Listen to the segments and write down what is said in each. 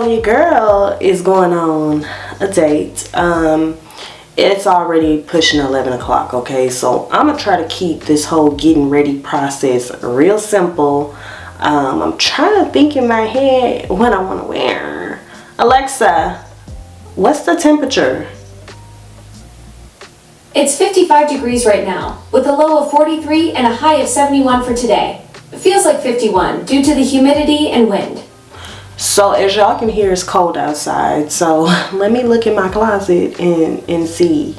So your girl is going on a date. It's already pushing 11 o'clock, okay? So I'm gonna try to keep this whole getting ready process real simple. I'm trying to think in my head what I want to wear. Alexa, what's the temperature? It's 55 degrees right now, with a low of 43 and a high of 71 for today. It feels like 51 due to the humidity and wind. So as y'all can hear, it's cold outside. So let me look in my closet and see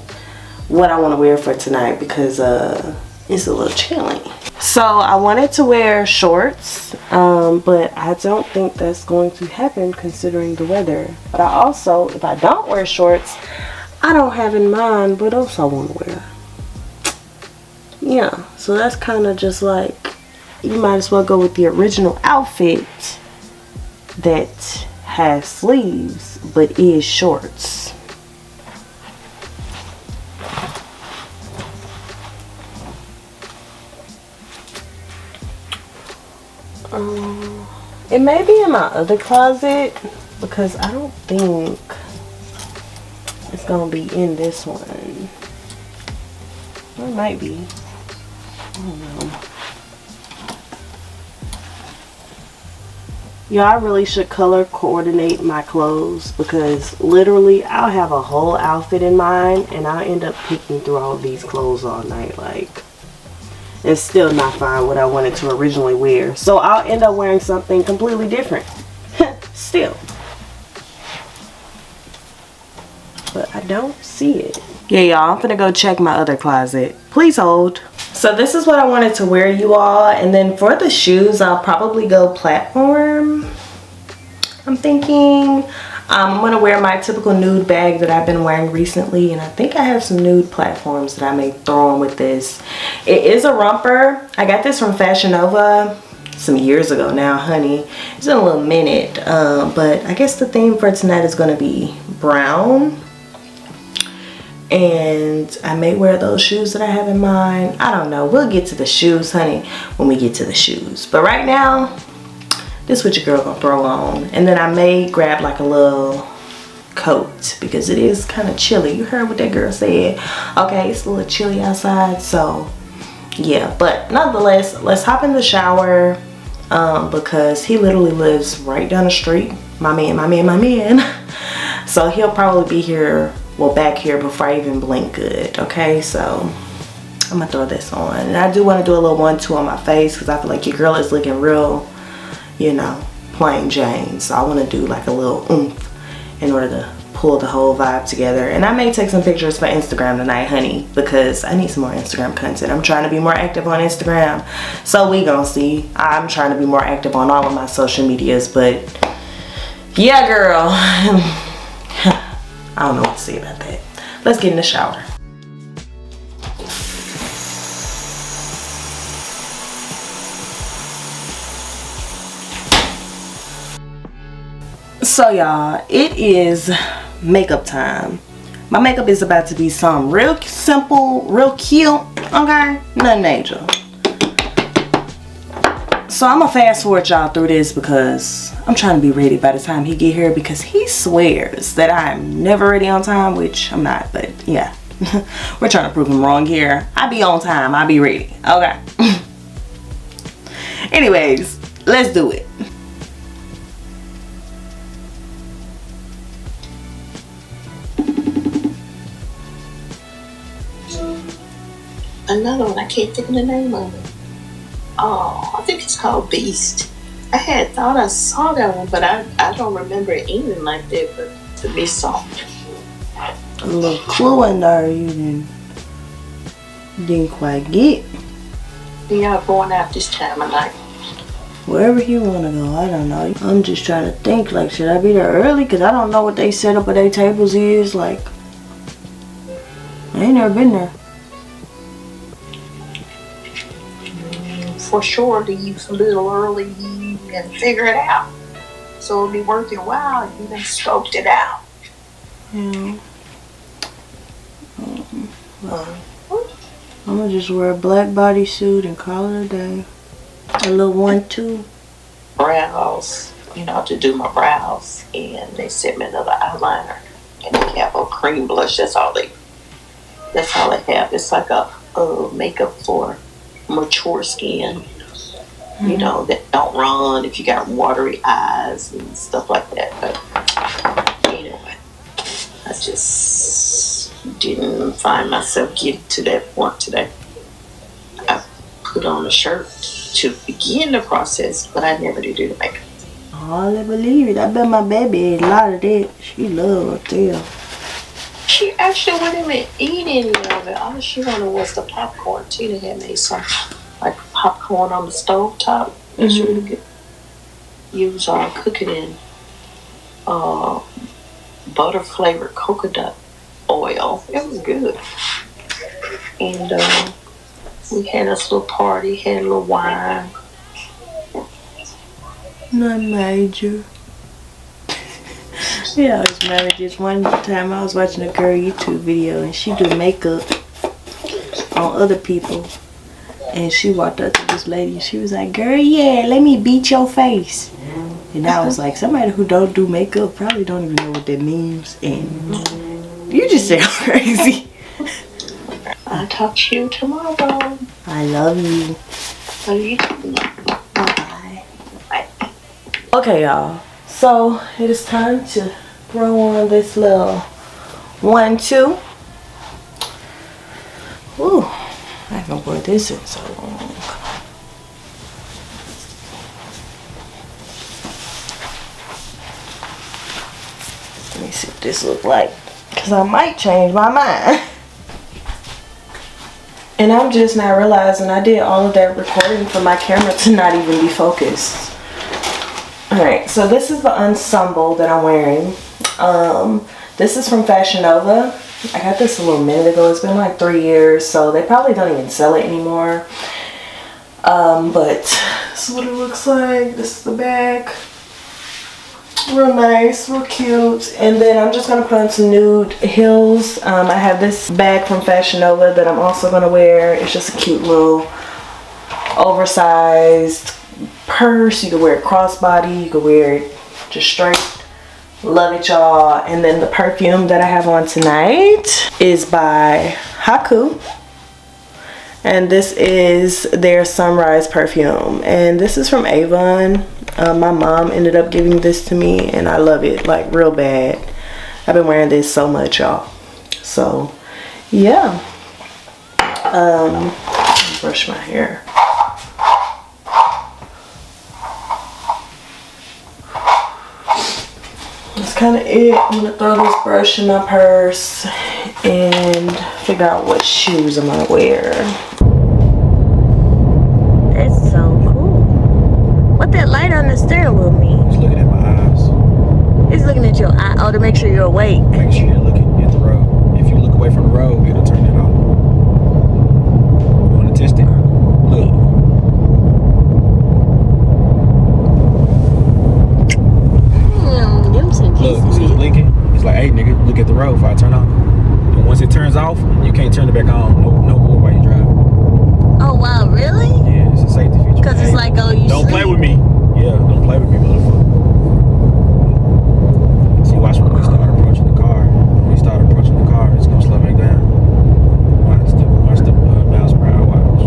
what I want to wear for tonight, because it's a little chilly. So I wanted to wear shorts, but I don't think that's going to happen considering the weather. But I also, if I don't wear shorts, I don't have in mind what else I want to wear. Yeah, so that's kind of just like, you might as well go with the original outfit that has sleeves but is shorts. It may be in my other closet because I don't think it's gonna be in this one. Or it might be. I don't know. Yeah, I really should color coordinate my clothes, because literally I'll have a whole outfit in mind and I'll end up picking through all these clothes all night. Like, and still not find what I wanted to originally wear. So I'll end up wearing something completely different. Still. But I don't see it. Yeah, y'all, I'm gonna go check my other closet. Please hold. So this is what I wanted to wear, you all. And then for the shoes, I'll probably go platform. I'm thinking I'm gonna wear my typical nude bag that I've been wearing recently, and I think I have some nude platforms that I may throw on with this. It is a romper. I got this from Fashion Nova some years ago now, honey. It's been a little minute, but I guess the theme for tonight is gonna be brown. And I may wear those shoes that I have in mind. I don't know. We'll get to the shoes, honey, when we get to the shoes. But right now, this is what your girl gonna throw on. And then I may grab like a little coat, because it is kind of chilly. You heard what that girl said. Okay, it's a little chilly outside. So yeah, but nonetheless, let's hop in the shower, because he literally lives right down the street. My man. So he'll probably be here, well, back here before I even blink good. Okay, so I'm gonna throw this on. And I do want to do a little 1-2 on my face, because I feel like your girl is looking real, you know, plain Jane. So I want to do like a little oomph in order to pull the whole vibe together. And I may take some pictures for Instagram tonight, honey, because I need some more Instagram content. I'm trying to be more active on Instagram, so we gonna see. I'm trying to be more active on all of my social medias, but yeah, girl, I don't know what to say about that. Let's get in the shower. So y'all, it is makeup time. My makeup is about to be something real simple, real cute, okay? Nothing major. So I'm gonna fast forward y'all through this, because I'm trying to be ready by the time he get here, because he swears that I'm never ready on time, which I'm not, but yeah. We're trying to prove him wrong here. I be on time, I be ready, okay? Anyways, let's do it. Another one, I can't think of the name of it. Oh, I think it's called Beast. I had thought I saw that one, but I don't remember it ending like that, but to be soft. A little clue in there you didn't quite get. Yeah, going out this time of night. Wherever you want to go, I don't know. I'm just trying to think, like, should I be there early? Because I don't know what they set up at their tables is. Like, I ain't never been there. For sure, leave a little early and figure it out. So it'll be worth your while if you done scoped it out. Yeah. I'm gonna just wear a black bodysuit and call it a day. A little 1-2. Browse. you know, to do my brows, and they sent me another eyeliner, and they have a cream blush. That's all they have. It's like a makeup for mature skin, you know, that don't run if you got watery eyes and stuff like that. But anyway, I just didn't find myself getting to that point today. I put on a shirt to begin the process, but I never did do the makeup. Oh, I believe it. I bet my baby ate a lot of that. She loved it. She actually wasn't even eating any of it. All she wanted was the popcorn. Tina had made some like popcorn on the stove top. It's really good. Use cooking in butter flavored coconut oil. It was good. And we had this little party, had a little wine. Not major. Yeah, I was remember just one time I was watching a girl YouTube video and she do makeup on other people, and she walked up to this lady and she was like, "Girl, yeah, let me beat your face." And I was like, somebody who don't do makeup probably don't even know what that means, and you just sound crazy. I'll talk to you tomorrow. I love you. Love you too. Bye. Bye. Okay, y'all. So it is time to throw on this little 1-2. Ooh, I haven't worn this in so long. Let me see what this looks like, because I might change my mind. And I'm just now realizing I did all of that recording for my camera to not even be focused. Alright, so this is the ensemble that I'm wearing. This is from Fashion Nova. I got this a little minute ago. It's been like 3 years, so they probably don't even sell it anymore. But this is what it looks like. This is the back. Real nice, real cute. And then I'm just going to put on some nude heels. I have this bag from Fashion Nova that I'm also going to wear. It's just a cute little oversized purse. You can wear it crossbody, you can wear it just straight. Love it, y'all. And then the perfume that I have on tonight is by Haku, and this is their Sunrise perfume, and this is from Avon. My mom ended up giving this to me and I love it like real bad. I've been wearing this so much, y'all. So yeah, brush my hair. That's kind of it. I'm gonna throw this brush in my purse and figure out what shoes I'm gonna wear. That's so cool. What that light on the steering wheel mean? It's looking at my eyes. It's looking at your eye. Oh, to make sure you're awake. Make sure you're looking at the road. If you look away from the road, it'll turn it off. You want to test it? Look. Look, see it's blinking? It's like, hey nigga, look at the road before I turn off. And once it turns off, you can't turn it back on no more while you drive. Oh wow, really? Yeah, it's a safety feature. Because it's like, oh, you don't sleep. play with me. Yeah, don't play with me, motherfucker. See, watch when we start approaching the car. When we start approaching the car, it's gonna slow back down. Watch the miles per hour. Watch.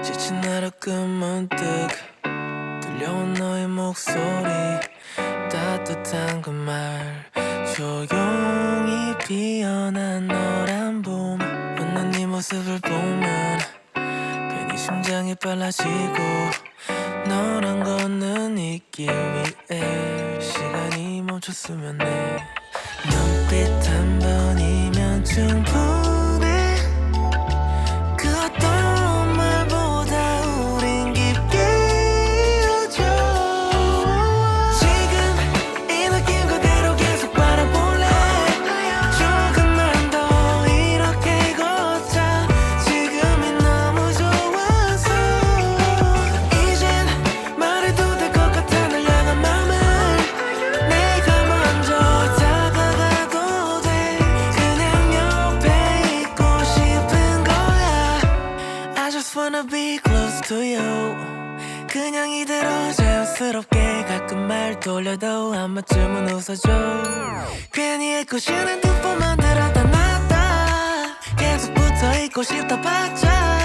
지친 하루 끝 문득 들려온 너의 목소리 따뜻한 그 말 조용히 피어난 노란 봄 웃는 네 모습을 보면 괜히 심장이 빨라지고 너랑 걷는 이 길 위에 시간이 멈췄으면 해 눈빛 한 번이면 충분해 그 어떤 말보다 우린 깊게 이어져 지금 이 느낌 그대로 계속 바라볼래 조금만 더 이렇게 걷자 지금이 너무 좋아서 이젠 말해도 될 것 같아 널 향한 맘을 내가 먼저 wanna be close to you. 그냥 이대로 자연스럽게 가끔 말 돌려도 한 번쯤은 웃어줘. 괜히 애꿎 싫은 듯 만들었다 놨다 계속 붙어있고 싶다 봤자